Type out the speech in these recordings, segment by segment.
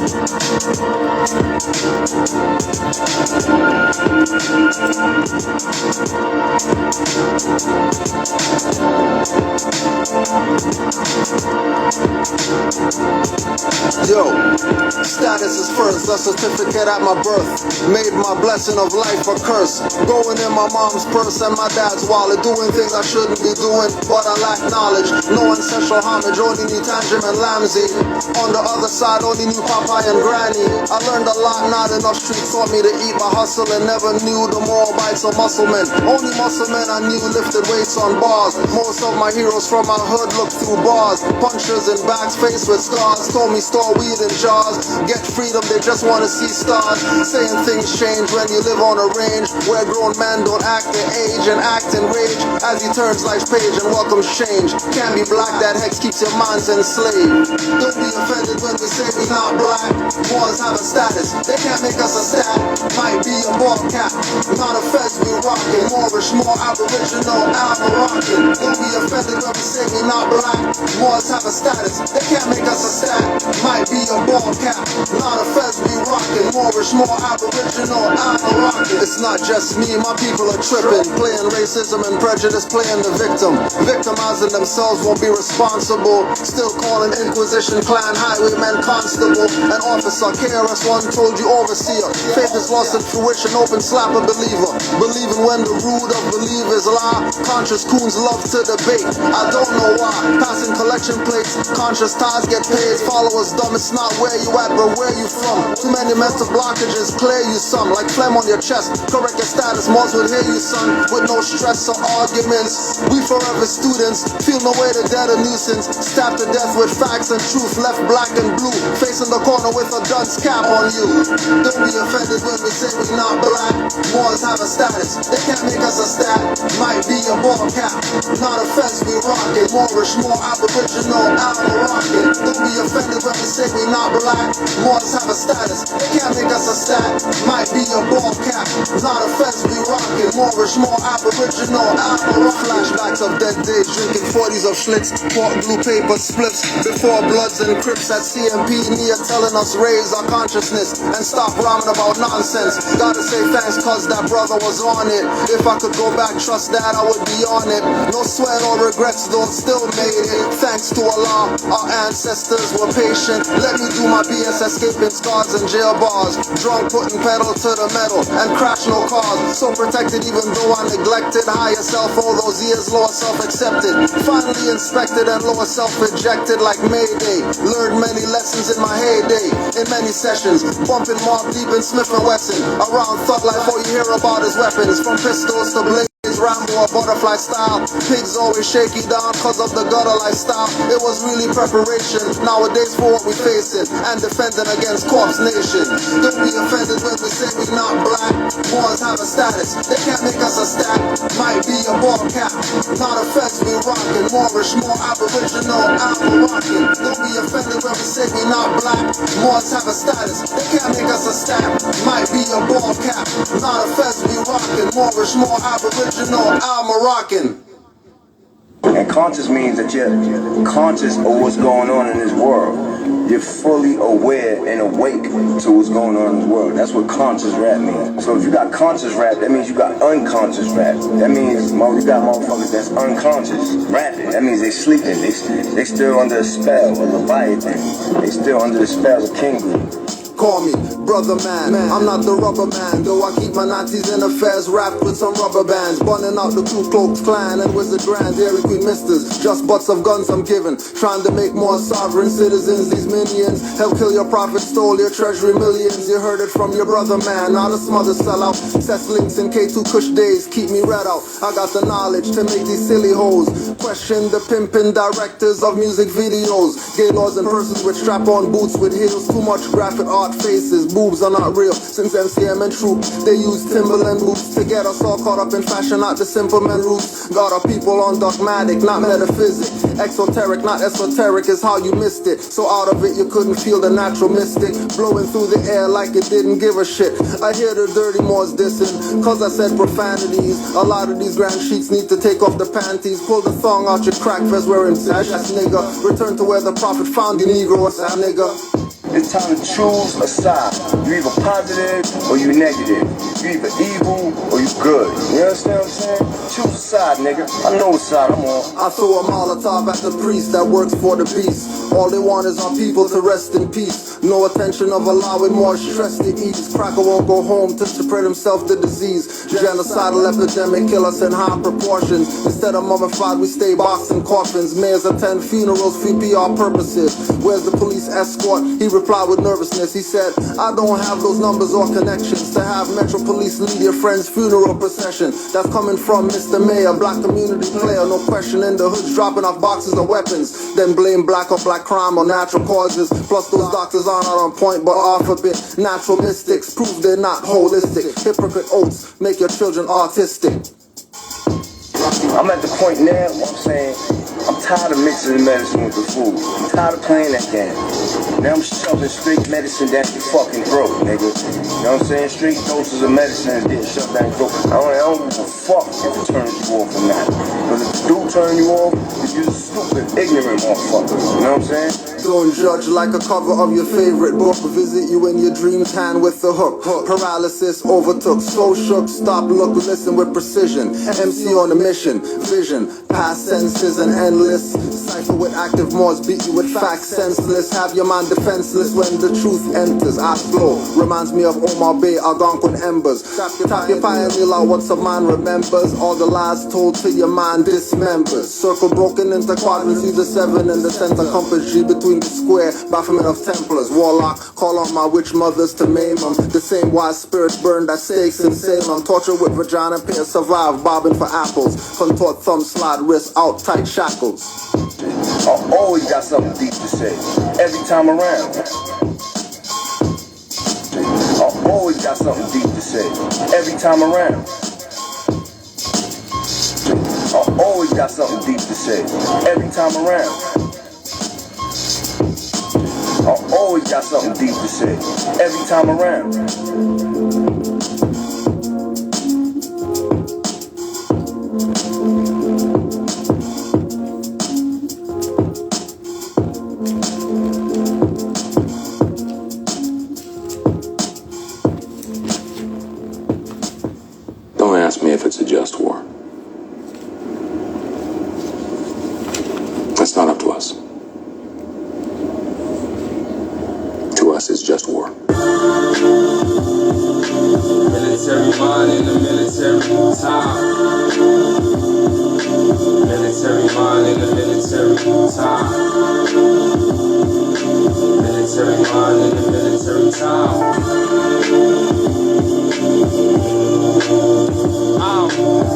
Yo, status is first, a certificate at my birth. Made my blessing of life a curse. Going in my mom's purse and my dad's wallet. Doing things I shouldn't be doing, but I lack knowledge. No ancestral homage, only knew Tangent and Lamsey. On the other side, only knew Popeye and Granny. I learned a lot, not enough streets taught me to eat my hustle. And never knew the moral bites of muscle men. Only muscle men I knew lifted weights on bars. Most of my heroes from my hood looked through bars. Punchers in backs faced with scars. Told me store weed in jars. Get freedom, they just wanna see stars. Saying things change when you live on a range where grown men don't act their age and act in rage as he turns life's page and welcomes change. Can't be black, that hex keeps your minds enslaved. Don't be offended when we say we not black. Wars have a status, they can't make us a stat. Might be a ball cap, not a fez we rockin'. Moorish, more aboriginal, Moroccan. Don't be offended when we say we not black. Wars have a status, they can't make us a stat. Might be a ball cap, not a fez we rockin'. Moorish, more aboriginal, Moroccan. It's not just me, my people are tripping. Playing racism and prejudice, playing the victim. Victimizing themselves won't be responsible. Still calling Inquisition, clan, highwayman, constable. An officer, KRS-One told you overseer. Faith is lost in fruition, open slap a believer. Believing when the root of believers lie. Conscious coons love to debate, I don't know why. Passing collection plates, conscious ties get paid. Followers dumb, it's not where you at but where you from. Too many mental blockages, clear you some. Like phlegm on your chest, correct your status, Moors would hear you son. With no stress or arguments, we forever students. Feel no way to dead a nuisance. Stabbed to death with facts and truth. Left black and blue, facing the corner with a dunce cap on you. Don't be offended when we say we not black. Moors have a status, they can't make us a stat. Might be a ball cap, not a fence we rockin'. Moorish, more aboriginal, Moroccan. Don't be offended when we say we not black. Moors have a status, they can't make us a stat. Might be a ball cap, not a fence we rockin'. Moorish, more aboriginal, Moroccan. Flashbacks of dead days, drinking 40s of Schlitz. Pork blue paper spliffs, before Bloods and Crips at CMP. Nia telling us raise our consciousness and stop rhyming about nonsense. Gotta say thanks cause that brother was on it. If I could go back, trust that I would be on it. No sweat or regrets though, still made it. Thanks to Allah, our ancestors were patient. Let me do my BS, escaping scars and jail bars. Drunk, putting pedal to the metal and crash no cars. So protected even though I neglected. Higher self all those years, lower self accepted. Finally inspected and lower self rejected like Mayday. Learned many lessons in my heyday. In many sessions, bumping Mob Deep and Smith and Wesson. Around thug life, all you hear about is weapons. From pistols to blades. Rambo or butterfly style. Pigs always shaky down cause of the gutter lifestyle. It was really preparation nowadays for what we facing and defending against corpse nation. Don't be offended when we say we not black. Moors have a status, they can't make us a stat. Might be a ball cap, not a fence we rockin'. Moorish, more aboriginal, Moroccan. Don't be offended when we say we not black. Moors have a status, they can't make us a stat. Might be a ball cap, not a fence we rockin'. Moorish, more aboriginal, Moroccan. And conscious means that you're conscious of what's going on in this world. You're fully aware and awake to what's going on in this world. That's what conscious rap means. So if you got conscious rap, that means you got unconscious rap. That means you got motherfuckers that's unconscious rapping. That means they sleeping. They still under a spell of Leviathan. They still under the spell of King. Call me brother man, I'm not the rubber man. Though I keep my Nazis in affairs wrapped with some rubber bands. Bunning out the Ku Klux Klan and Wizard Grand Dairy Queen misters. Just butts of guns I'm giving. Trying to make more sovereign citizens. These minions help kill your prophets, stole your treasury millions. You heard it from your brother man, not a smother sellout. Seth Links and K2 Kush days keep me red out. I got the knowledge to make these silly hoes question the pimpin' directors of music videos. Gay laws and persons with strap-on boots with heels. Too much graphic art faces, boobs are not real. Since MCM and Troop, they use Timberland boots to get us all caught up in fashion, not the simple men roots. Got our people on dogmatic, not metaphysic. Exoteric, not esoteric is how you missed it. So out of it you couldn't feel the natural mystic blowing through the air like it didn't give a shit. I hear the dirty Moors dissing, cause I said profanities. A lot of these grand sheets need to take off the panties. Pull the thong out your crack vest wearing sash ass nigga. Return to where the prophet found you, Negro ass nigga. It's time to choose a side. You either positive or you negative. You either evil or you good. You understand what I'm saying? Choose a side, nigga. I know what side I'm on. I throw a Molotov at the priest that works for the beast. All they want is our people to rest in peace. No attention of allowing more stress to ease. Cracker won't go home to spread himself the disease. Genocidal epidemic kill us in high proportions. Instead of mummified, we stay boxed in coffins. Mayors attend funerals for PR purposes. Where's the police escort? He replied with nervousness. He said, I don't have those numbers or connections to have Metro Police lead your friend's funeral procession. That's coming from Mr. Mayor, black community player, no question in the hoods, dropping off boxes of weapons. Then blame black or black crime or natural causes. Plus those doctors are not on point but off a bit. Natural mystics prove they're not holistic. Hypocrite oaths make your children autistic. I'm at the point now where I'm saying, I'm tired of mixing the medicine with the food. I'm tired of playing that game. Now I'm shoving straight medicine down your fucking throat, nigga. You know what I'm saying? Straight doses of medicine is getting shoved down your throat. I don't give a fuck if it turns you off or not. Because if it do turn you off, you're just stupid, ignorant motherfuckers. You know what I'm saying? Don't judge like a cover of your favorite book. Visit you in your dreams, hand with the hook. Paralysis overtook, so shook. Stop, look, listen with precision. MC on a mission, vision, past senses and endless. Cypher with active mods, beat you with facts senseless. Have your mind defenseless when the truth enters. I flow, reminds me of Omar Bay, Algonquin embers. Tap your pioneer, what's a man remembers. All the lies told to your mind dismembers. Circle broken into quadrants, use the 7 and the center compass G between the square, Baphomet of Templars, Warlock, call on my witch mothers to maim them. The same wise spirits burned at stakes in Salem. Torture with vagina pain, survive, bobbing for apples. Contort thumb, slide wrist, out tight shackles. I always got something deep to say, every time around. I always got something deep to say, every time around. I always got something deep to say, every time around. I always got something deep to say, every time around. Don't ask me if it's a just war. That's not up to us. To us, it's just war. Military mind in the military time. Military mind in the military time. Military mind in the military time.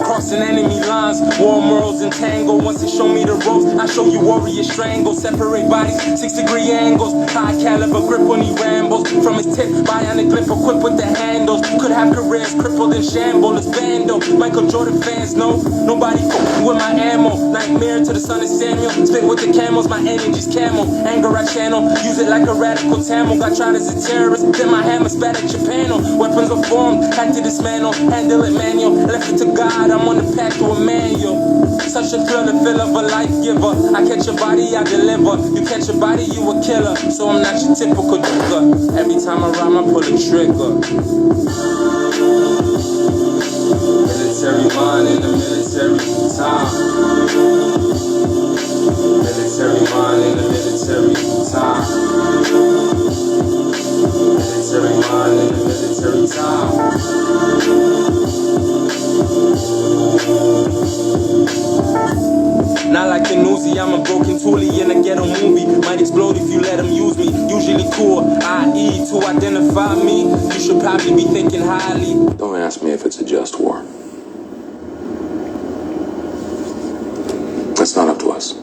Crossing enemy lines, war morals entangle. Once they show me the ropes, I show you warrior strangle. Separate bodies, 6-degree angles. High caliber grip when he rambles. From his tip, bionic grip equipped with the handles. Could have careers crippled in shambles. It's Bando, Michael Jordan fans know nobody fucking with my ammo. Nightmare to the son of Samuel. Spit with the camels, my energy's camel. Anger I channel, use it like a radical tamil. Got tried as a terrorist, then my hammer spat at your panel. Weapons are formed, had to dismantle. Handle it manual, left it to God. I'm on the path to a manual. Such a thrill, the feel of a life giver. I catch your body, I deliver. You catch your body, you a killer. So I'm not your typical nigga. Every time I rhyme, I pull a trigger. Military mind in the military time. Military mind in the military time. Military mind in the military time. Not like the newsie, I'm a broken toolie in a ghetto movie. Might explode if you let them use me. Usually cool, I.e. to identify me. You should probably be thinking highly. Don't ask me if it's a just war. That's not up to us.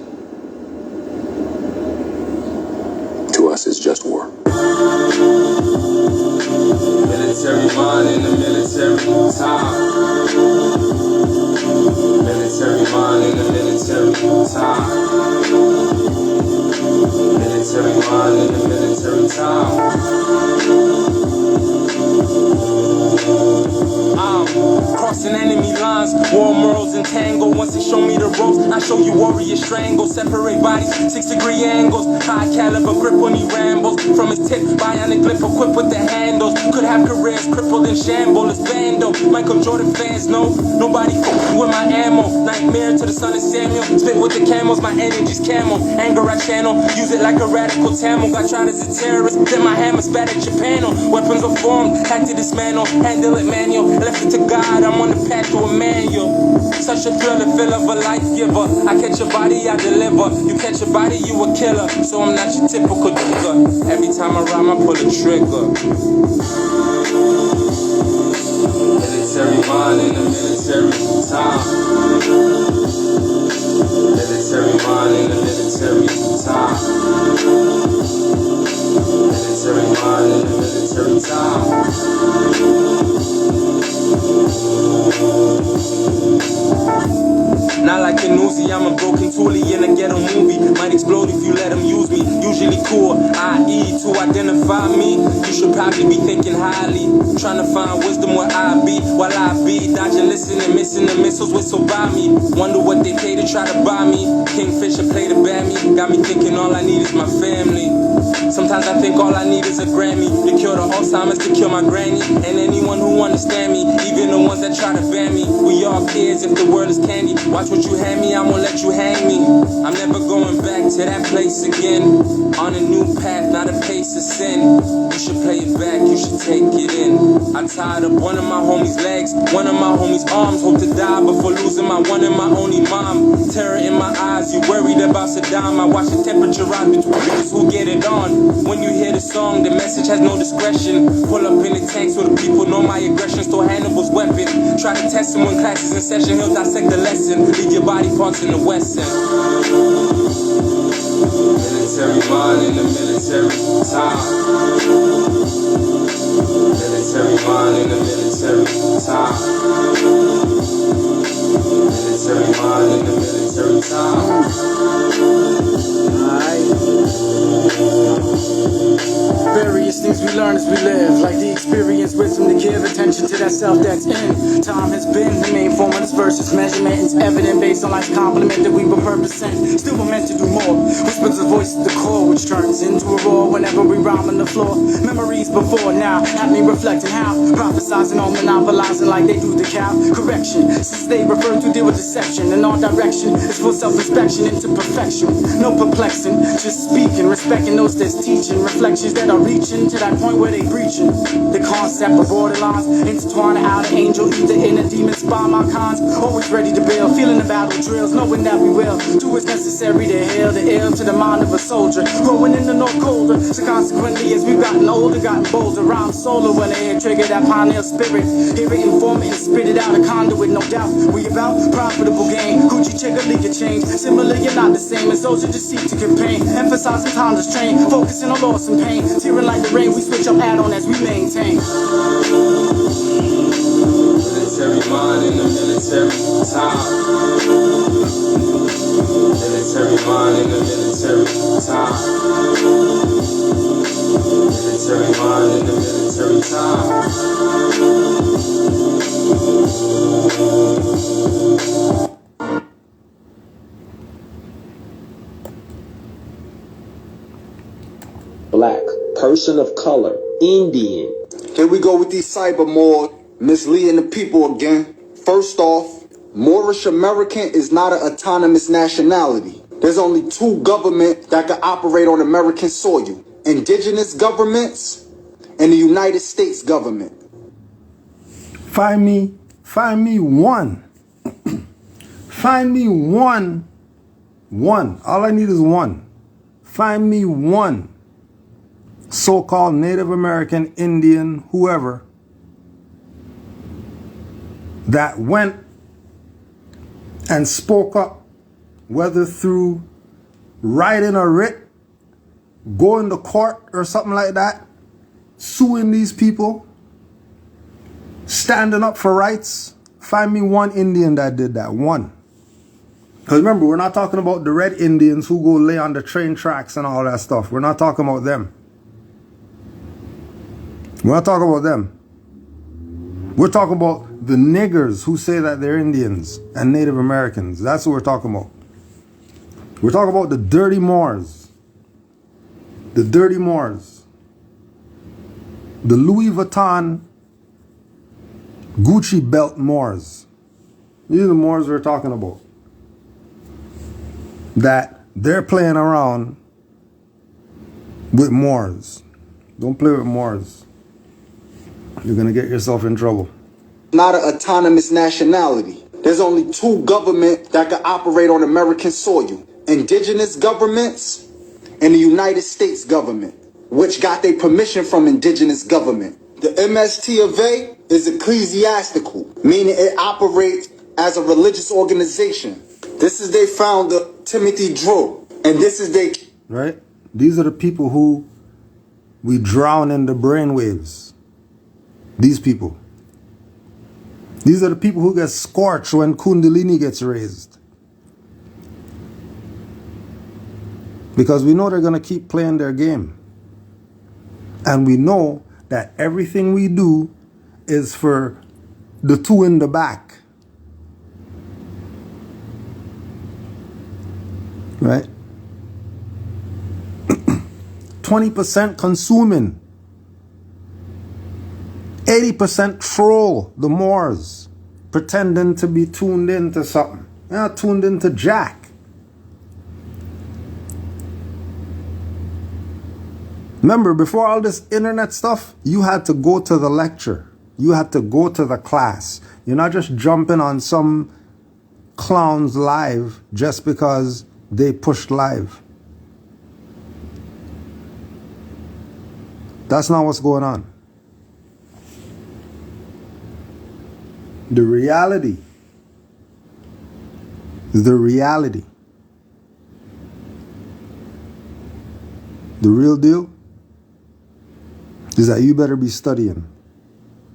To us, it's just war. Military mind in the military time. Military mind in the military time. Military mind in the military time. Crossing violence. War morals and tango. Once they show me the ropes, I show you warrior strangle. Separate bodies, 6-degree angles. High caliber grip when he rambles. From his tip, bionic grip equipped with the handles. Could have careers crippled in shambles. It's Bando. Michael Jordan fans know nobody fucking with my ammo. Nightmare to the son of Samuel. Spit with the camels, my energy's camel. Anger I channel, use it like a radical Tamil. Got tried as a terrorist, then my hammer spat at your panel. Weapons are formed, had to dismantle. Handle it manual, left it to God. I'm on the path to a manual. Such a thrill and feel of a life giver. I catch your body, I deliver. You catch your body, you a killer. So I'm not your typical nigga. Every time I rhyme, I pull a trigger. Military mind in the military time. Military mind in the military time. Military mind in the military time. Not like an Uzi, I'm a broken toolie in a ghetto movie. Might explode if you let him use me. Usually cool, I.E. to identify me. You should probably be thinking highly. Trying to find wisdom where I be. While I be dodging, listening, missing the missiles whistle by me. Wonder what they pay to try to buy me. Kingfisher play to bat me. Got me thinking all I need is my family. Sometimes I think all I need is a Grammy to cure the Alzheimer's, to kill my granny. And anyone who understand me, even the ones that try to ban me. We all kids if the world is candy. Watch what you hand me, I won't let you hang me. I'm never going back to that place again. On a new path, not a pace of sin. You should play it back, you should take it in. I tied up one of my homies' legs, one of my homies' arms. Hope to die before losing my one and my only mom. Terror in my eyes, you worried about Saddam. I watch the temperature rise between niggas who get it on. When you hear the song, the message has no discretion. Pull up in the tank so the people know my aggression. Stole Hannibal's weapon. Try to test him when class is in session. He'll dissect the lesson. Leave your body parts in the Western. Military mind in the military time. Military mind in the military time. Military mind in the military time. Various things we learn as we live, like the experience, wisdom to give attention to that self that's in. Time has been the main form of this verse's measurement. It's evident based on life's compliment that we were purposing. Still we're meant to do more. Whispers the voice at the core, which turns into a roar whenever we rhyme on the floor. Memories before now have me reflecting how prophesizing on monopolizing like they do the cow. Correction, since they refer to deal with deception in all direction. It's full self-inspection into perfection. No perplexing, just speaking, respecting those that's teaching. Reflections that are reaching to that point where they breaching. The concept of borderlines, intertwine out an angel, either in a demon spy, my cons. Always ready to bail, feeling the battle drills, knowing that we will do what's necessary to heal the ill to the mind of a soldier. Growing in the north colder, so consequently as we've gotten older, gotten bolder. Rhyme solo when they trigger that pioneer spirit. Hear it, inform it, and spit it out a conduit, no doubt. We about profitable gain, Gucci check a league of change. Similar, you're not the same, as those who just seek to campaign. Emphasizing time to strain, focusing on loss and pain. Tearing like the rain, we switch up add-on as we maintain. Military mind in the military time. Military mind in the military time. Military mind in the military time. Black, person of color, Indian. Here we go with these cybermord, misleading the people again. First off, Moorish American is not an autonomous nationality. There's only two governments that can operate on American soil. Indigenous governments and the United States government. Find me one. Find me one. All I need is one. Find me one so-called Native American, Indian, whoever, that went and spoke up, whether through writing a writ, going to court or something like that, suing these people, standing up for rights. Find me one Indian that did that, one. Because remember, we're not talking about the red Indians who go lay on the train tracks and all that stuff. We're not talking about them. We're not talking about them. We're talking about the niggers who say that they're Indians and Native Americans. That's what we're talking about. We're talking about the dirty Moors. The dirty Moors. The Louis Vuitton Gucci belt Moors. These are the Moors we're talking about. That they're playing around with Moors. Don't play with Moors. You're going to get yourself in trouble. Not an autonomous nationality. There's only two governments that can operate on American soil. Indigenous governments and the United States government, which got their permission from indigenous government. The MST of A is ecclesiastical, meaning it operates as a religious organization. This is their founder, Timothy Drew, and this is their... Right? These are the people who we drown in the brainwaves. These people. These are the people who get scorched when Kundalini gets raised. Because we know they're going to keep playing their game. And we know that everything we do is for the two in the back. Right? 20% consuming. 80% troll the Moors, pretending to be tuned into something. They're not tuned into Jack. Remember, before all this internet stuff, you had to go to the lecture. You had to go to the class. You're not just jumping on some clown's live just because they pushed live. That's not what's going on. The reality is the reality. The real deal is that you better be studying,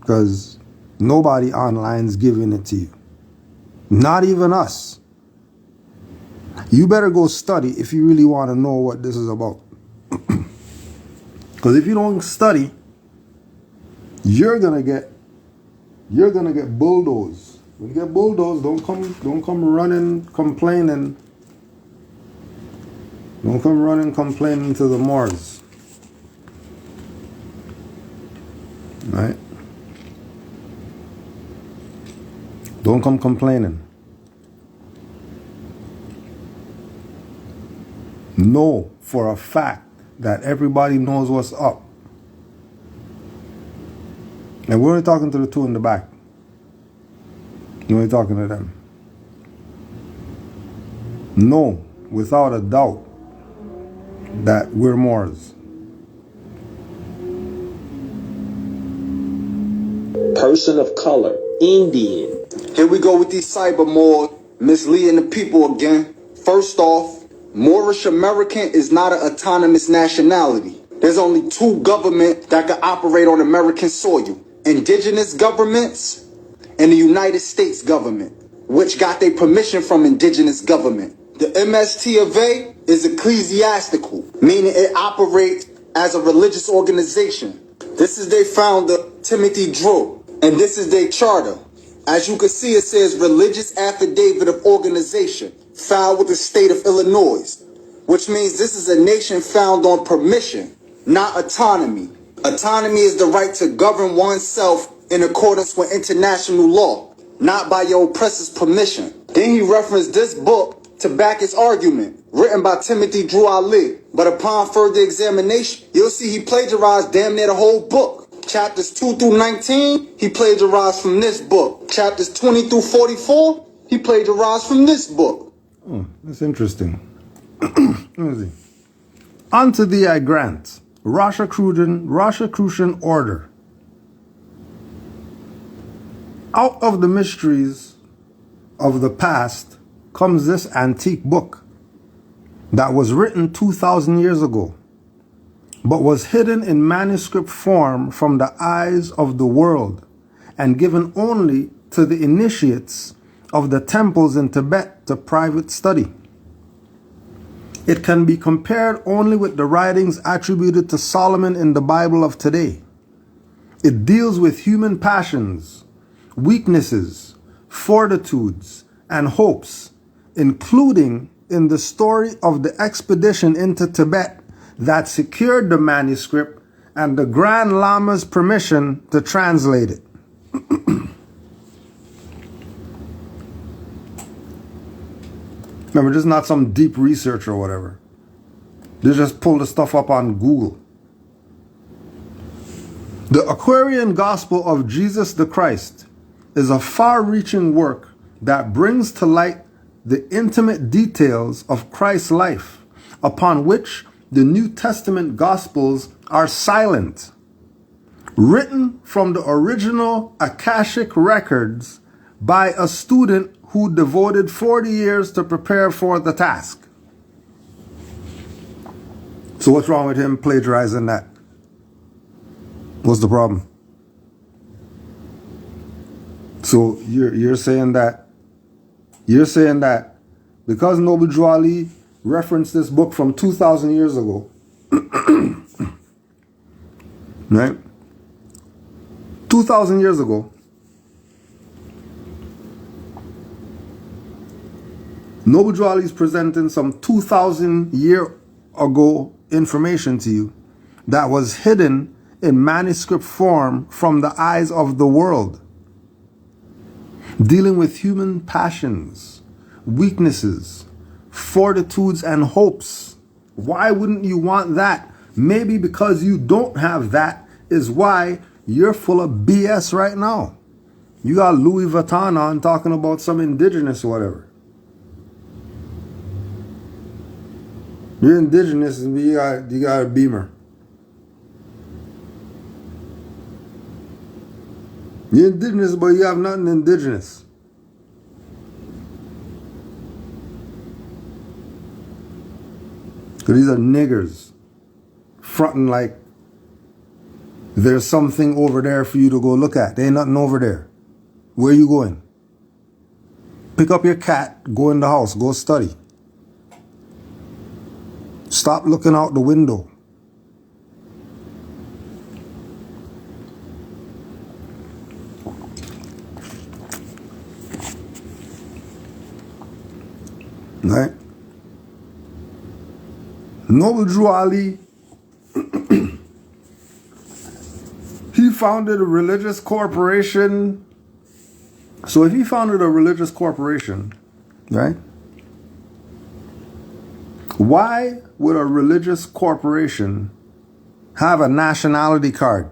because nobody online's giving it to you. Not even us. You better go study if you really want to know what this is about. Because if you don't study, you're gonna get bulldozed. When you get bulldozed, don't come running complaining. Don't come running complaining to the Moors. Right? Don't come complaining. Know for a fact that everybody knows what's up. And we're only talking to the two in the back. We're only talking to them. Know without a doubt that we're Moors. Person of color, Indian. Here we go with these cyber Moors misleading the people again. First off, Moorish American is not an autonomous nationality. There's only two governments that can operate on American soil. Indigenous governments and the United States government, which got their permission from indigenous government. The MST of A is ecclesiastical, meaning it operates as a religious organization. This is their founder, Timothy Drew, and this is their charter. As you can see, it says Religious Affidavit of Organization, filed with the state of Illinois, which means this is a nation found on permission, not autonomy. Autonomy is the right to govern oneself in accordance with international law, not by your oppressor's permission. Then he referenced this book to back his argument, written by Timothy Drew Ali. But upon further examination, you'll see he plagiarized damn near the whole book. Chapters 2 through 19, he plagiarized from this book. Chapters 20 through 44, he plagiarized from this book. Oh, that's interesting. Let me see. Unto thee I grant Rosicrucian order. Out of the mysteries of the past comes this antique book that was written 2,000 years ago, but was hidden in manuscript form from the eyes of the world and given only to the initiates of the temples in Tibet to private study. It can be compared only with the writings attributed to Solomon in the Bible of today. It deals with human passions, weaknesses, fortitudes, and hopes, including in the story of the expedition into Tibet that secured the manuscript and the Grand Lama's permission to translate it. Remember, this is not some deep research or whatever. They just pull the stuff up on Google. The Aquarian Gospel of Jesus the Christ is a far-reaching work that brings to light the intimate details of Christ's life, upon which the New Testament Gospels are silent. Written from the original Akashic records by a student who devoted 40 years to prepare for the task. So what's wrong with him plagiarizing that? What's the problem? So you're saying that because Noble Drew Ali referenced this book from 2,000 years ago, right? 2,000 years ago, Noble Drew Ali is presenting some 2,000 year ago information to you that was hidden in manuscript form from the eyes of the world, dealing with human passions, weaknesses, fortitudes, and hopes. Why wouldn't you want that? Maybe because you don't have that is why you're full of BS right now. You got Louis Vuitton on talking about some indigenous or whatever. You're indigenous and you got a Beamer. You're indigenous, but you have nothing indigenous. Because these are niggers fronting like there's something over there for you to go look at. There ain't nothing over there. Where you going? Pick up your cat, go in the house, go study. Stop looking out the window. Right? Noble Drew Ali, he founded a religious corporation. So if he founded a religious corporation, right? Why would a religious corporation have a nationality card?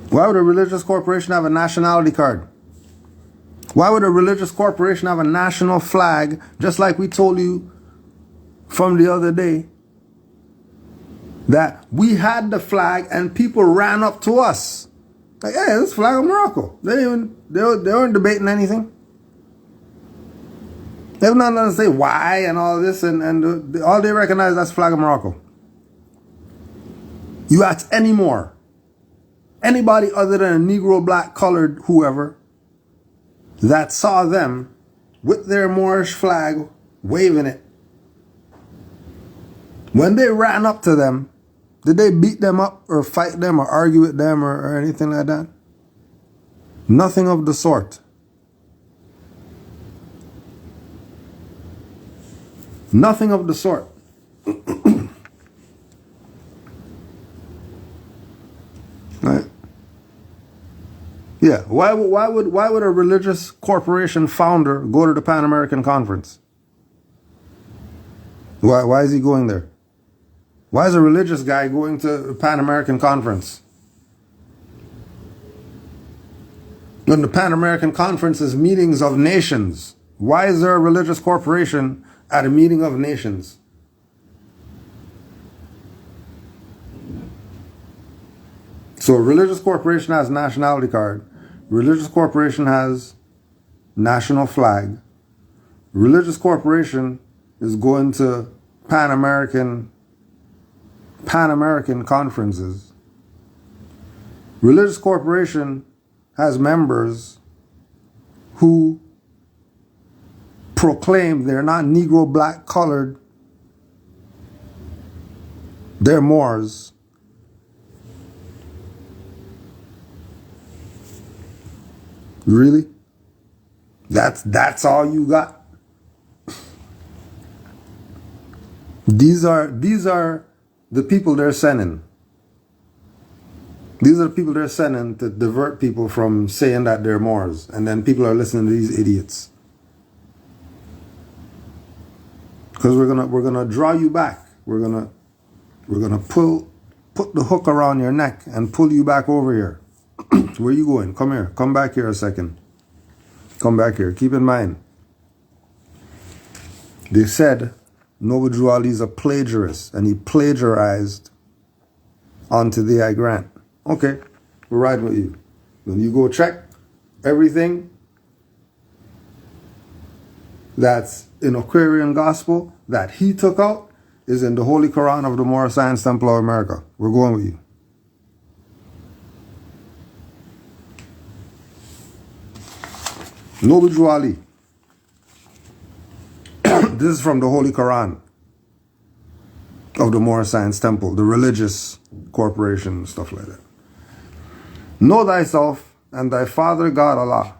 Why would a religious corporation have a nationality card? Why would a religious corporation have a national flag, just like we told you from the other day, that we had the flag and people ran up to us? Like, hey, this flag of Morocco. They weren't debating anything. They have nothing to say why and all this, and all they recognize that's flag of Morocco. You ask anybody other than a Negro, black, colored, whoever, that saw them with their Moorish flag waving it. When they ran up to them, did they beat them up or fight them or argue with them or anything like that? Nothing of the sort. Nothing of the sort. Right? Yeah. Why would a religious corporation founder go to the Pan American Conference? Why is he going there? Why is a religious guy going to the Pan American Conference? When the Pan American Conference is meetings of nations, why is there a religious corporation at a meeting of nations? So a religious corporation has nationality card. Religious corporation has national flag. Religious corporation is going to Pan American conferences. Religious corporation has members who proclaim they're not Negro, black, colored, they're Moors. Really? That's all you got? These are the people they're sending. These are the people they're sending to divert people from saying that they're Moors, and then people are listening to these idiots. Because we're gonna draw you back. We're gonna put the hook around your neck and pull you back over here. Where you going? Come here. Come back here a second. Come back here. Keep in mind, they said Noble Drew Ali's a plagiarist, and he plagiarized onto the I Grant. Okay, we're riding with you. When you go check everything that's in Aquarian Gospel that he took out is in the Holy Quran of the Moorish Science Temple of America. We're going with you. Noble Drew Ali. This is from the Holy Quran of the Moorish Science Temple, the religious corporation, stuff like that. Know thyself and thy father God Allah.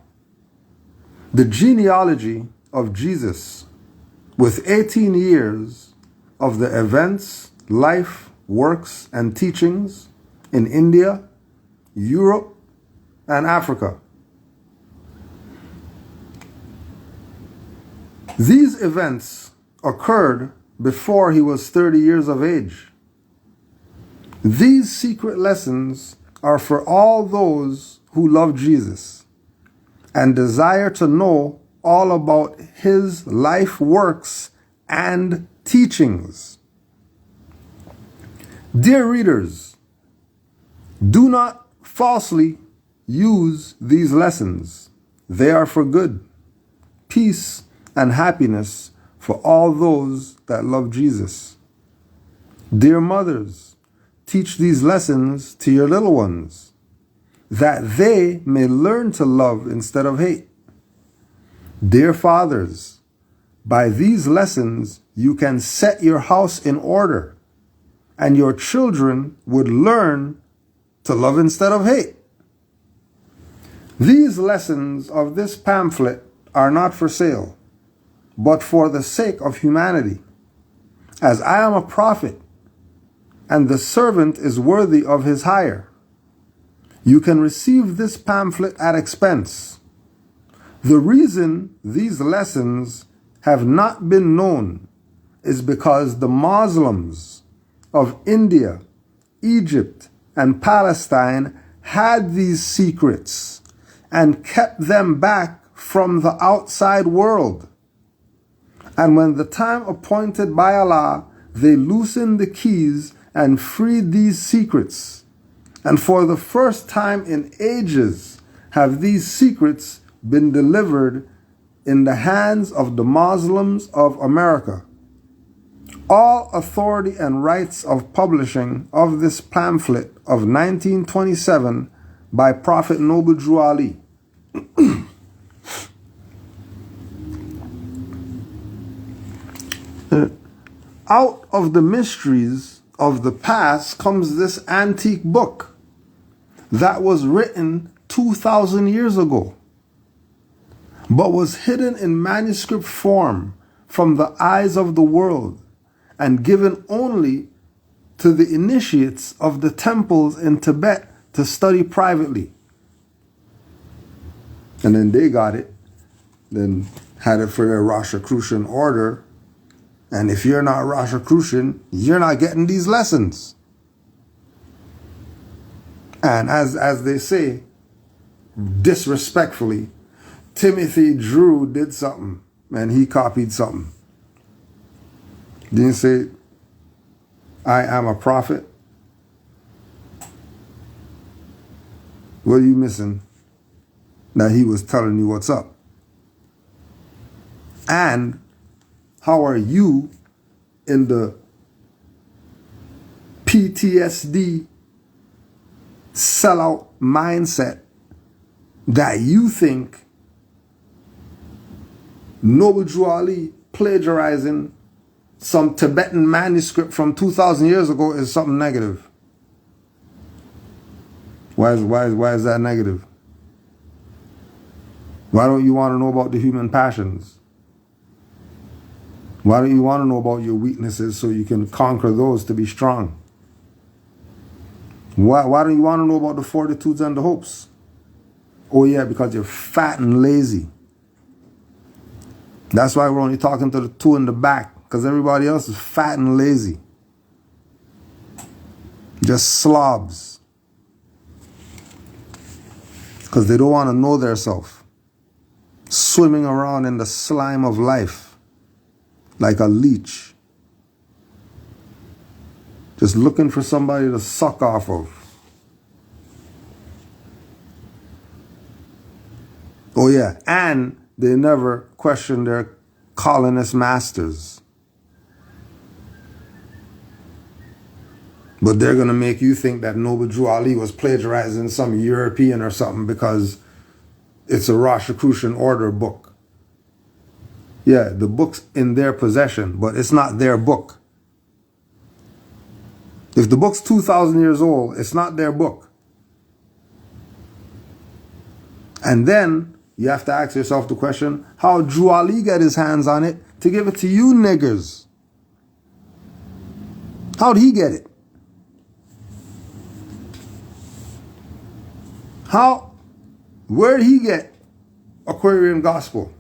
The genealogy of Jesus with 18 years of the events, life, works, and teachings in India, Europe, and Africa. These events occurred before he was 30 years of age. These secret lessons are for all those who love Jesus and desire to know all about his life works and teachings. Dear readers, do not falsely use these lessons. They are for good, peace, and happiness for all those that love Jesus. Dear mothers, teach these lessons to your little ones, that they may learn to love instead of hate. Dear fathers, by these lessons you can set your house in order, and your children would learn to love instead of hate. These lessons of this pamphlet are not for sale, but for the sake of humanity. As I am a prophet, and the servant is worthy of his hire, you can receive this pamphlet at expense. The reason these lessons have not been known is because the Muslims of India, Egypt, and Palestine had these secrets and kept them back from the outside world. And when the time appointed by Allah, they loosened the keys and freed these secrets. And for the first time in ages have these secrets been delivered in the hands of the Muslims of America. All authority and rights of publishing of this pamphlet of 1927 by Prophet Noble Drew Ali. Out of the mysteries of the past comes this antique book that was written 2,000 years ago, but was hidden in manuscript form from the eyes of the world and given only to the initiates of the temples in Tibet to study privately. And then they got it, then had it for their Rosicrucian order. And if you're not Rosicrucian, you're not getting these lessons. And as they say, disrespectfully, Timothy Drew did something and he copied something. Didn't say, I am a prophet. What are you missing? That he was telling you what's up. And how are you in the PTSD sellout mindset that you think Noble Drew Ali plagiarizing some Tibetan manuscript from 2,000 years ago is something negative? Why is that negative? Why don't you want to know about the human passions? Why don't you want to know about your weaknesses so you can conquer those to be strong? Why don't you want to know about the fortitudes and the hopes? Oh yeah, because you're fat and lazy. That's why we're only talking to the two in the back, because everybody else is fat and lazy. Just slobs. Because they don't want to know their self. Swimming around in the slime of life like a leech. Just looking for somebody to suck off of. Oh yeah, and they never question their colonist masters. But they're going to make you think that Noble Drew Ali was plagiarizing some European or something because it's a Rosicrucian order book. Yeah, the book's in their possession, but it's not their book. If the book's 2,000 years old, it's not their book. And then you have to ask yourself the question, how Drew Ali get his hands on it to give it to you niggers? How'd he get it? Where'd he get Aquarian Gospel?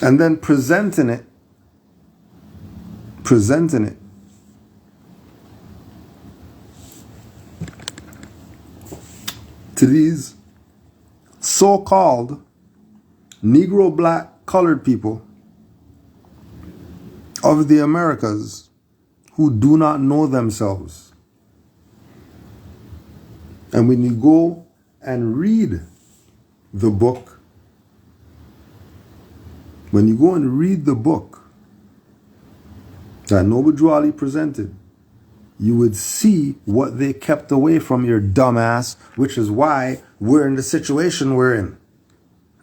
And then presenting it to these so-called Negro, black, colored people of the Americas who do not know themselves. And when you go and read the book, that Noble Drew Ali presented, you would see what they kept away from your dumbass, which is why we're in the situation we're in.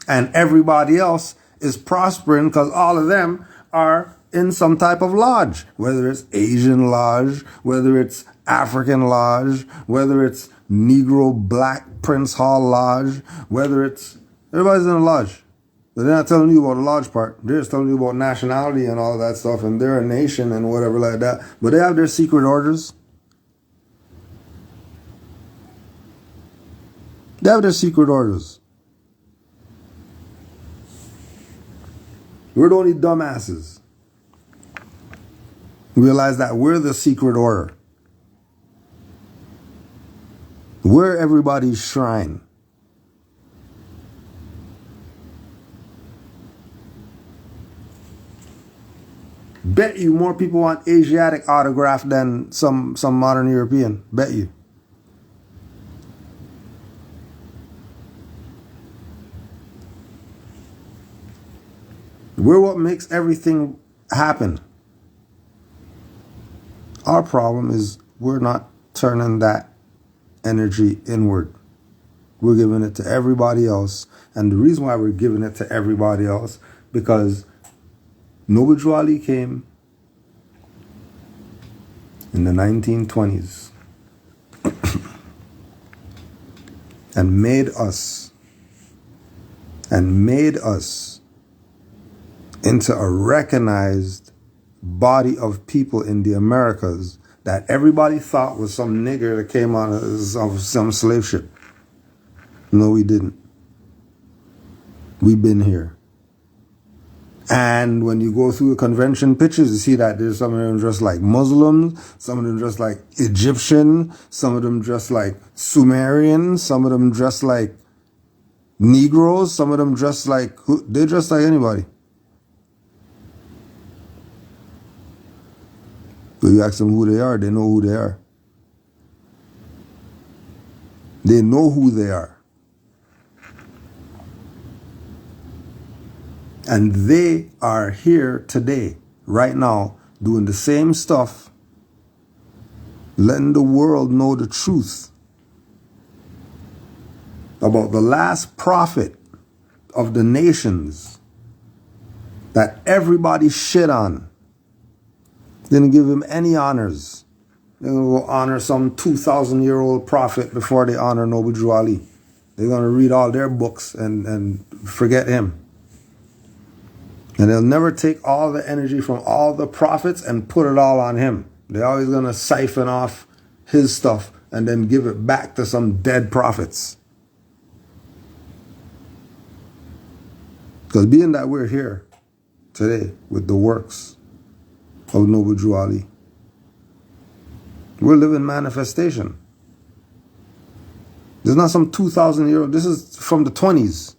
And everybody else is prospering because all of them are in some type of lodge, whether it's Asian lodge, whether it's African lodge, whether it's Negro Black Prince Hall lodge, whether it's, everybody's in a lodge. But they're not telling you about the lodge part. They're just telling you about nationality and all that stuff, and they're a nation and whatever like that. But they have their secret orders. They have their secret orders. We're the only dumbasses. Realize that we're the secret order. We're everybody's shrine. Bet you more people want Asiatic autograph than some modern European. Bet you. We're what makes everything happen. Our problem is we're not turning that energy inward. We're giving it to everybody else. And the reason why we're giving it to everybody else, because Noble Drew Ali came in the 1920s and made us into a recognized body of people in the Americas that everybody thought was some nigger that came on some slave ship. No, we didn't. We've been here. And when you go through the convention pictures, you see that there's some of them dressed like Muslims, some of them dressed like Egyptian, some of them dressed like Sumerian, some of them dressed like Negroes, some of them dressed like, they dress like anybody. So you ask them who they are, they know who they are. They know who they are. And they are here today, right now, doing the same stuff, letting the world know the truth about the last prophet of the nations that everybody shit on. Didn't give him any honors. They're going to go honor some 2,000-year-old prophet before they honor Noble Drew Ali. They're going to read all their books and forget him. And they'll never take all the energy from all the prophets and put it all on him. They're always going to siphon off his stuff and then give it back to some dead prophets. Because being that we're here today with the works of Noble Drew Ali, we're living manifestation. There's not some 2,000-year-old. This is from the 20s.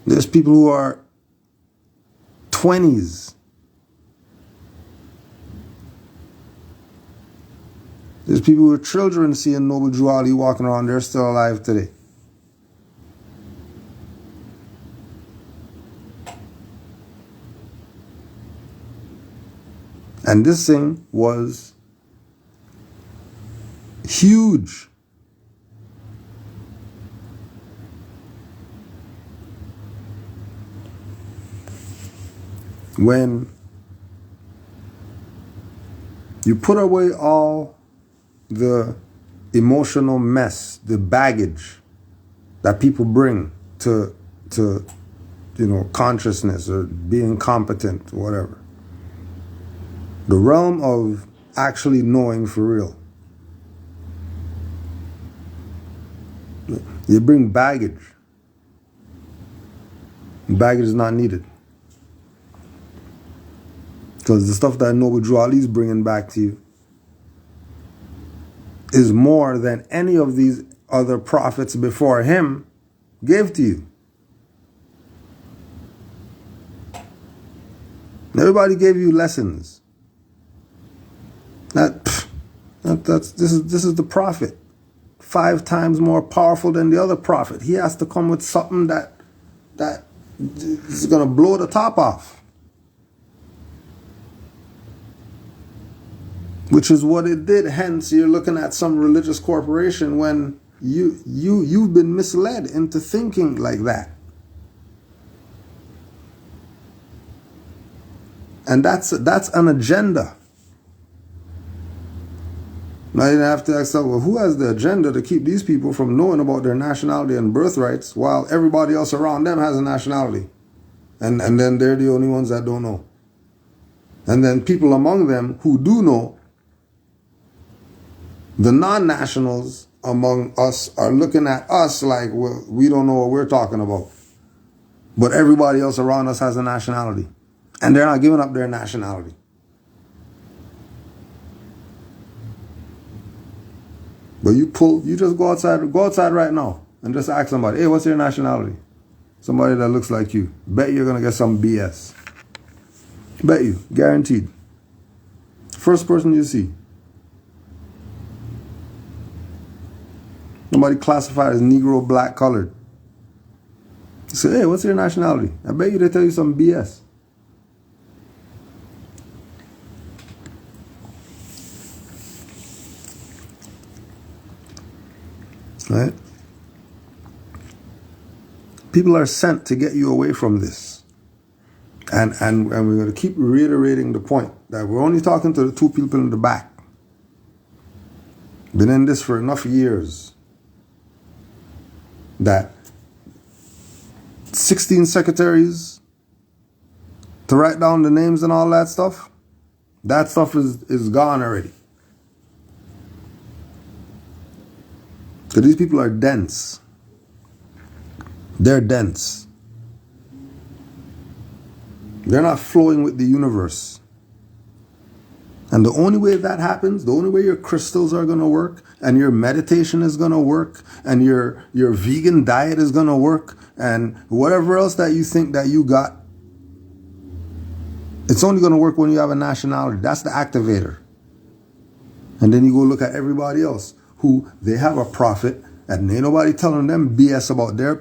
There's people who are 20s. There's people who are children seeing Noble Drew Ali walking around. They're still alive today. And this thing was huge. When you put away all the emotional mess, the baggage that people bring to consciousness or being competent or whatever, the realm of actually knowing for real, you bring baggage. Baggage is not needed. Because the stuff that Noble Drew Ali is bringing back to you is more than any of these other prophets before him gave to you. Everybody gave you lessons. This is the prophet, 5 times more powerful than the other prophet. He has to come with something that is going to blow the top off. Which is what it did. Hence, you're looking at some religious corporation when you've been misled into thinking like that. And that's an agenda. Now you have to ask yourself, well, who has the agenda to keep these people from knowing about their nationality and birthrights while everybody else around them has a nationality? And then they're the only ones that don't know. And then people among them who do know, the non-nationals among us are looking at us like, well, we don't know what we're talking about. But everybody else around us has a nationality. And they're not giving up their nationality. But you just go outside right now and just ask somebody, hey, what's your nationality? Somebody that looks like you. Bet you're going to get some BS. Bet you, guaranteed. First person you see. Somebody classified as Negro, black, colored. You say, hey, what's your nationality? I bet you they tell you some BS. Right? People are sent to get you away from this. And we're going to keep reiterating the point that we're only talking to the 2 people in the back. Been in this for enough years that 16 secretaries to write down the names and all that stuff is gone already. So these people are dense. They're dense. They're not flowing with the universe. And the only way that happens, the only way your crystals are going to work, and your meditation is going to work, and your vegan diet is going to work, and whatever else that you think that you got, it's only going to work when you have a nationality. That's the activator. And then you go look at everybody else who they have a prophet, and ain't nobody telling them BS about their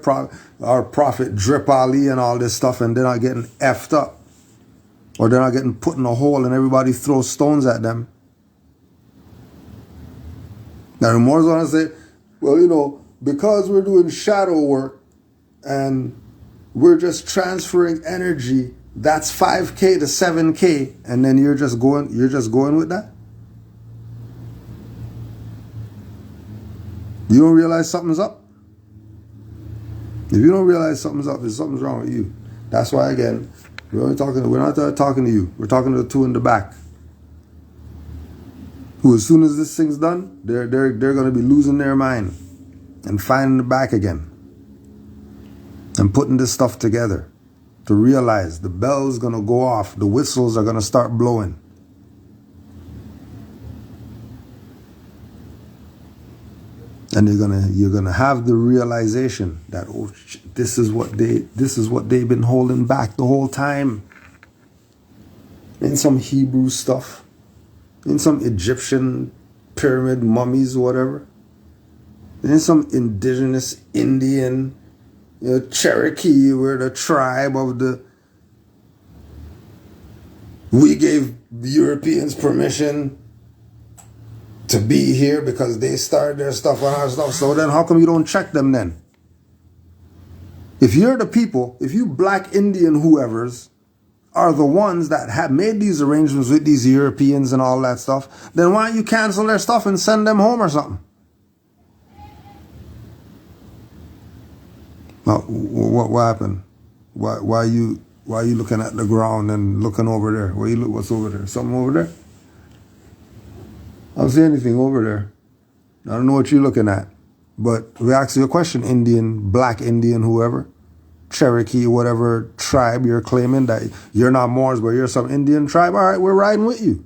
our prophet Drip Ali and all this stuff, and they're not getting effed up. Or they're not getting put in a hole and everybody throws stones at them. Now the Moors want to say, well, because we're doing shadow work and we're just transferring energy that's 5K to 7K, and then you're just going with that? You don't realize something's up? If you don't realize something's up, something's wrong with you. That's why, again, we're not talking to you. We're talking to the two in the back, who, as soon as this thing's done, they're going to be losing their mind and finding the back again and putting this stuff together to realize the bell's going to go off, the whistles are going to start blowing. And you're gonna have the realization that, oh, this is what they've been holding back the whole time. In some Hebrew stuff, in some Egyptian pyramid mummies, whatever, in some indigenous Indian, Cherokee, where the tribe of we gave the Europeans permission to be here because they started their stuff on our stuff. So then how come you don't check them then? If you're the people, if you black Indian whoever's are the ones that have made these arrangements with these Europeans and all that stuff, then why don't you cancel their stuff and send them home or something? Well, what happened? Why are you looking at the ground and looking over there? What's over there? Something over there? I don't see anything over there. I don't know what you're looking at. But we ask you a question, Indian, black Indian, whoever, Cherokee, whatever tribe you're claiming that you're not Moors, but you're some Indian tribe. All right, we're riding with you.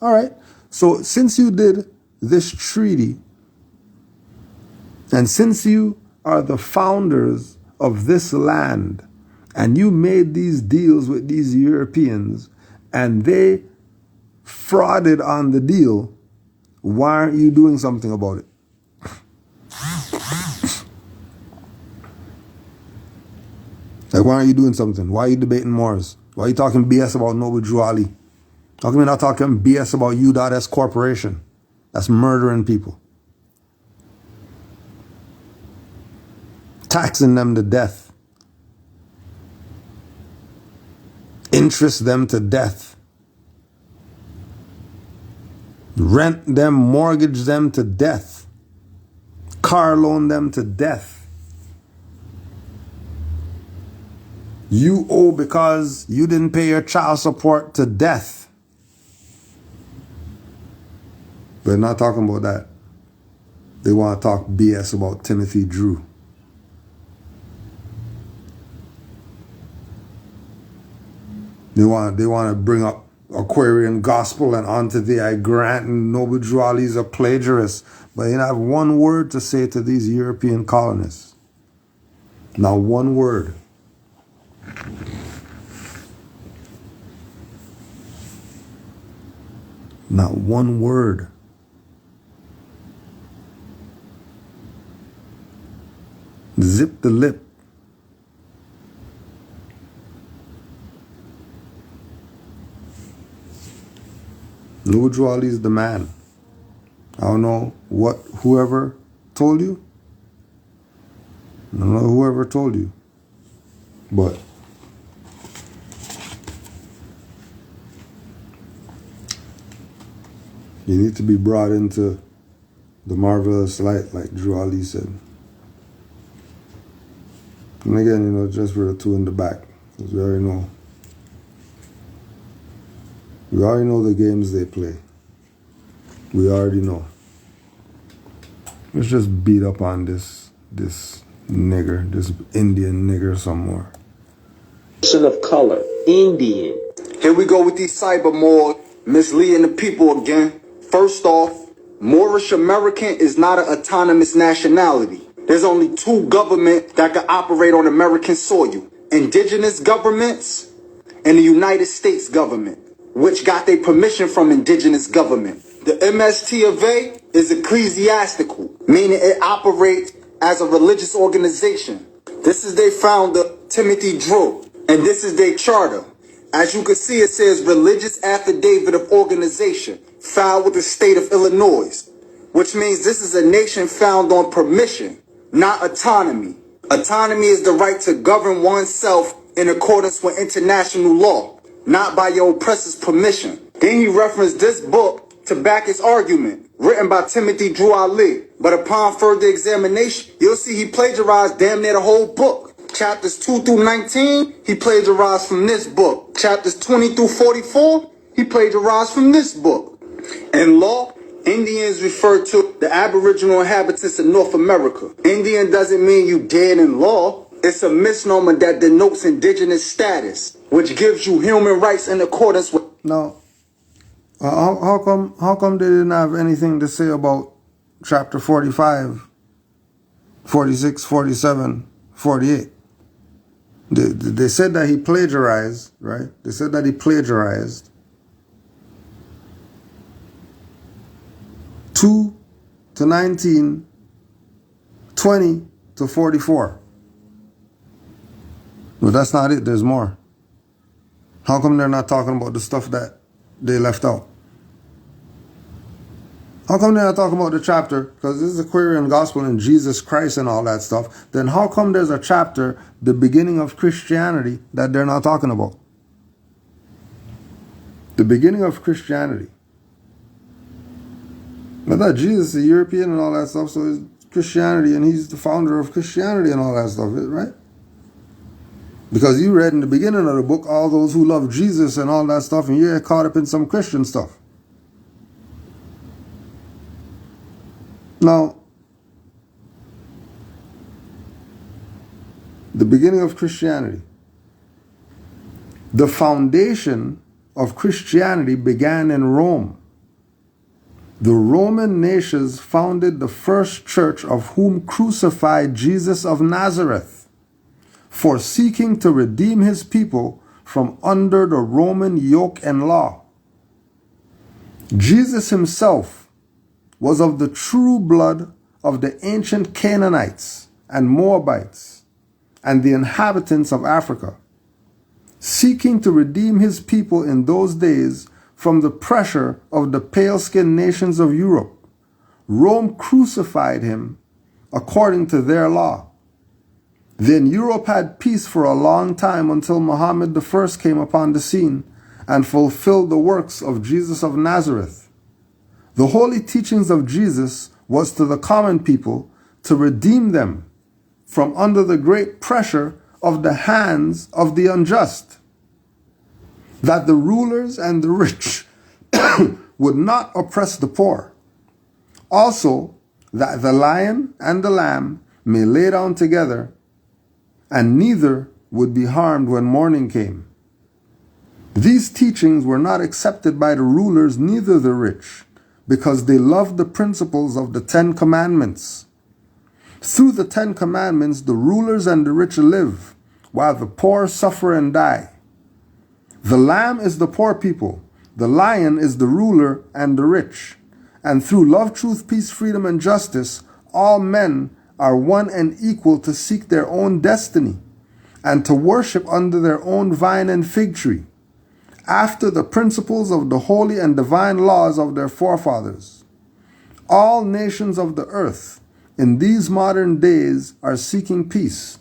All right. So since you did this treaty, and since you are the founders of this land, and you made these deals with these Europeans, and they frauded on the deal, why aren't you doing something about it? Like, why aren't you doing something? Why are you debating Moors? Why are you talking BS about Noble Drew Ali? How come you're not talking BS about U.S. Corporation? That's murdering people. Taxing them to death. Interest them to death. Rent them, mortgage them to death. Car loan them to death. You owe because you didn't pay your child support to death. But not talking about that. They want to talk BS about Timothy Drew. They want to bring up Aquarian Gospel and onto the I grant and Noble Drew Ali's a plagiarist. But you have one word to say to these European colonists. Not one word. Not one word. Zip the lip. Noble Drew Ali is the man. I don't know whoever told you. I don't know whoever told you. But you need to be brought into the marvelous light, like Drew Ali said. And again, just for the two in the back, because we already know. We already know the games they play. We already know. Let's just beat up on this nigger, this Indian nigger somewhere. Person of color, Indian. Here we go with these cyber Moors misleading the people again. First off, Moorish American is not an autonomous nationality. There's only two governments that can operate on American soil. Indigenous governments and the United States government, which got their permission from indigenous government. The MST of A is ecclesiastical, meaning it operates as a religious organization. This is their founder, Timothy Drew, and this is their charter. As you can see, it says Religious Affidavit of Organization, filed with the state of Illinois, which means this is a nation found on permission, not autonomy. Autonomy is the right to govern oneself in accordance with international law, not by your oppressor's permission. Then he referenced this book to back his argument, written by Timothy Drew Ali. But upon further examination, you'll see he plagiarized damn near the whole book. Chapters 2 through 19, he plagiarized from this book. Chapters 20 through 44, he plagiarized from this book. In law, Indians refer to the Aboriginal inhabitants of North America. Indian doesn't mean you dead in law. It's a misnomer that denotes indigenous status, which gives you human rights in accordance with... Now, how come they didn't have anything to say about chapter 45, 46, 47, 48? They said that he plagiarized, right? They said that he plagiarized 2 to 19, 20 to 44. But that's not it. There's more. How come they're not talking about the stuff that they left out? How come they're not talking about the chapter? Because this is a Aquarian gospel and Jesus Christ and all that stuff. Then how come there's a chapter, the beginning of Christianity, that they're not talking about? The beginning of Christianity. I thought Jesus is European and all that stuff, so it's Christianity, and he's the founder of Christianity and all that stuff, right? Because you read in the beginning of the book, all those who love Jesus and all that stuff, and you're caught up in some Christian stuff. Now, the beginning of Christianity. The foundation of Christianity began in Rome. The Roman nations founded the first church, of whom crucified Jesus of Nazareth, for seeking to redeem his people from under the Roman yoke and law. Jesus himself was of the true blood of the ancient Canaanites and Moabites and the inhabitants of Africa, seeking to redeem his people in those days from the pressure of the pale-skinned nations of Europe. Rome crucified him according to their law. Then Europe had peace for a long time until Muhammad I came upon the scene and fulfilled the works of Jesus of Nazareth. The holy teachings of Jesus was to the common people to redeem them from under the great pressure of the hands of the unjust, that the rulers and the rich would not oppress the poor. Also, that the lion and the lamb may lay down together, and neither would be harmed when morning came. These teachings were not accepted by the rulers, neither the rich, because they loved the principles of the 10 Commandments. Through the 10 Commandments, the rulers and the rich live, while the poor suffer and die. The lamb is the poor people, the lion is the ruler and the rich. And through love, truth, peace, freedom, and justice, all men are one and equal to seek their own destiny and to worship under their own vine and fig tree, after the principles of the holy and divine laws of their forefathers. All nations of the earth in these modern days are seeking peace,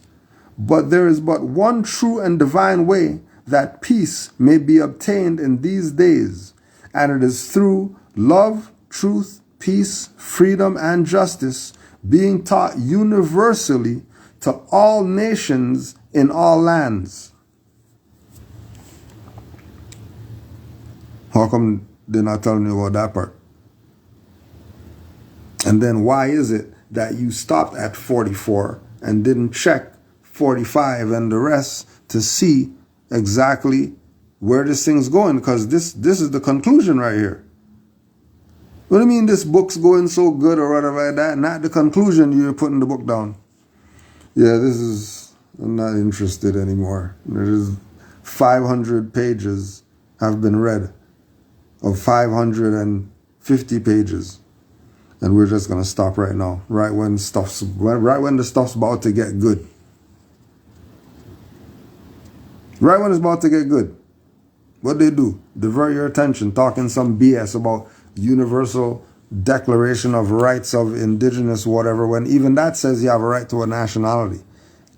but there is but one true and divine way that peace may be obtained in these days, and it is through love, truth, peace, freedom, and justice being taught universally to all nations in all lands. How come they're not telling you about that part? And then why is it that you stopped at 44 and didn't check 45 and the rest to see exactly where this thing's going? Because this is the conclusion right here. What do you mean this book's going so good or whatever like that? Not the conclusion, you're putting the book down. Yeah, I'm not interested anymore. There is 500 pages have been read of 550 pages. And we're just going to stop right now, right when the stuff's about to get good. Right when it's about to get good. What they do? Divert your attention, talking some BS about Universal Declaration of Rights of Indigenous whatever, when even that says you have a right to a nationality.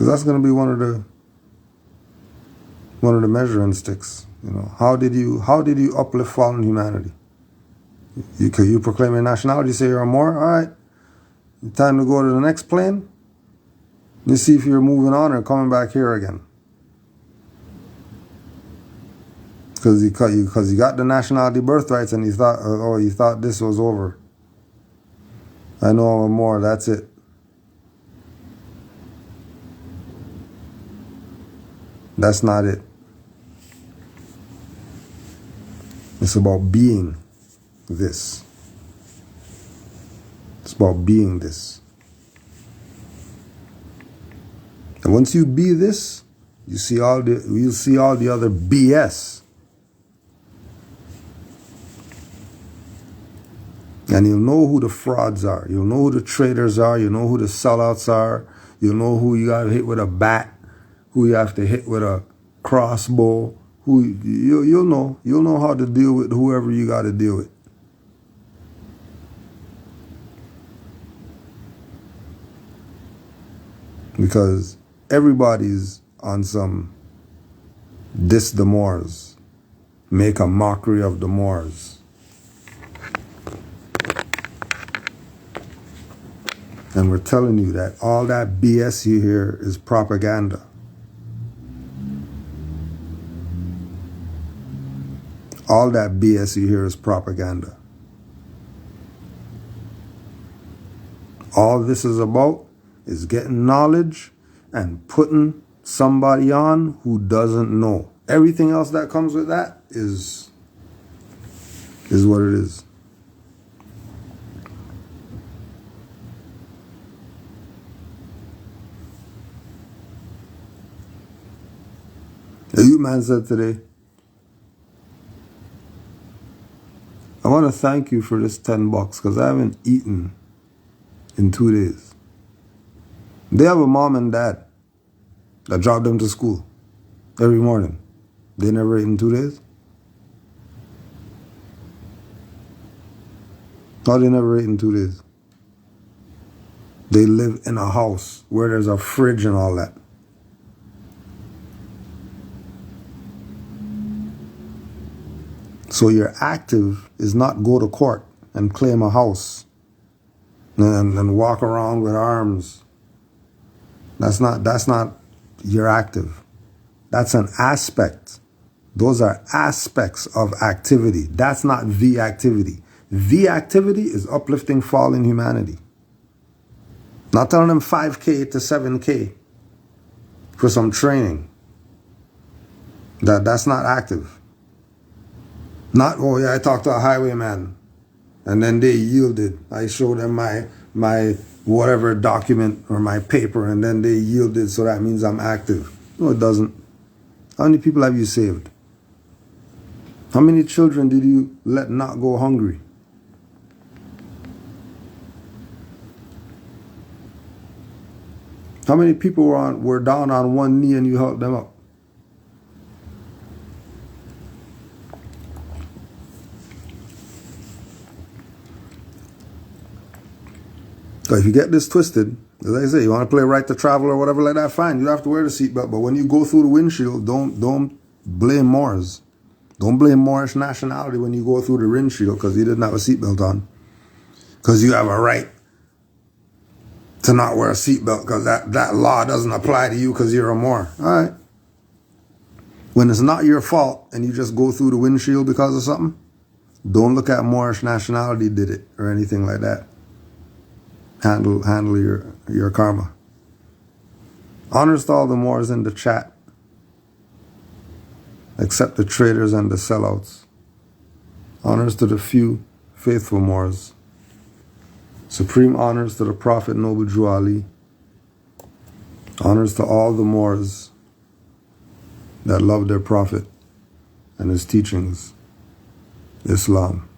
Because that's going to be one of the measuring sticks. You know, how did you uplift fallen humanity? You proclaim your nationality, you say you're a Moor. All right, time to go to the next plane. You see if you're moving on or coming back here again. Because you got the nationality birthrights and you thought this was over. I know I'm a Moor, that's it. That's not it. It's about being this. It's about being this. And once you be this, you'll see all the other BS. And you'll know who the frauds are. You'll know who the traitors are. You'll know who the sellouts are. You'll know who you got to hit with a bat, who you have to hit with a crossbow. You'll know how to deal with whoever you got to deal with. Because everybody's on some diss the Moors, make a mockery of the Moors. And we're telling you that all that BS you hear is propaganda. All that BS you hear is propaganda. All this is about is getting knowledge and putting somebody on who doesn't know. Everything else that comes with that is what it is. The youth man said today, I want to thank you for this $10 because I haven't eaten in 2 days. They have a mom and dad that drop them to school every morning. They never ate in 2 days? No, they never ate in 2 days. They live in a house where there's a fridge and all that. So your active is not go to court and claim a house and walk around with arms. That's not your active. That's an aspect. Those are aspects of activity. That's not the activity. The activity is uplifting fallen humanity. Not telling them 5K to 7K for some training. That's not active. Not, oh yeah, I talked to a highwayman and then they yielded. I showed them my whatever document or my paper and then they yielded, so that means I'm active. No, it doesn't. How many people have you saved? How many children did you let not go hungry? How many people were down on one knee and you helped them up? So if you get this twisted, as I say, you want to play right to travel or whatever like that, fine. You don't have to wear the seatbelt. But when you go through the windshield, don't blame Moors. Don't blame Moorish nationality when you go through the windshield because you didn't have a seatbelt on. Because you have a right to not wear a seatbelt because that law doesn't apply to you because you're a Moor. All right. When it's not your fault and you just go through the windshield because of something, don't look at Moorish nationality did it or anything like that. Handle your karma. Honors to all the Moors in the chat, except the traitors and the sellouts. Honors to the few faithful Moors. Supreme honors to the Prophet Noble Drew Ali. Honors to all the Moors that love their Prophet and his teachings, Islam.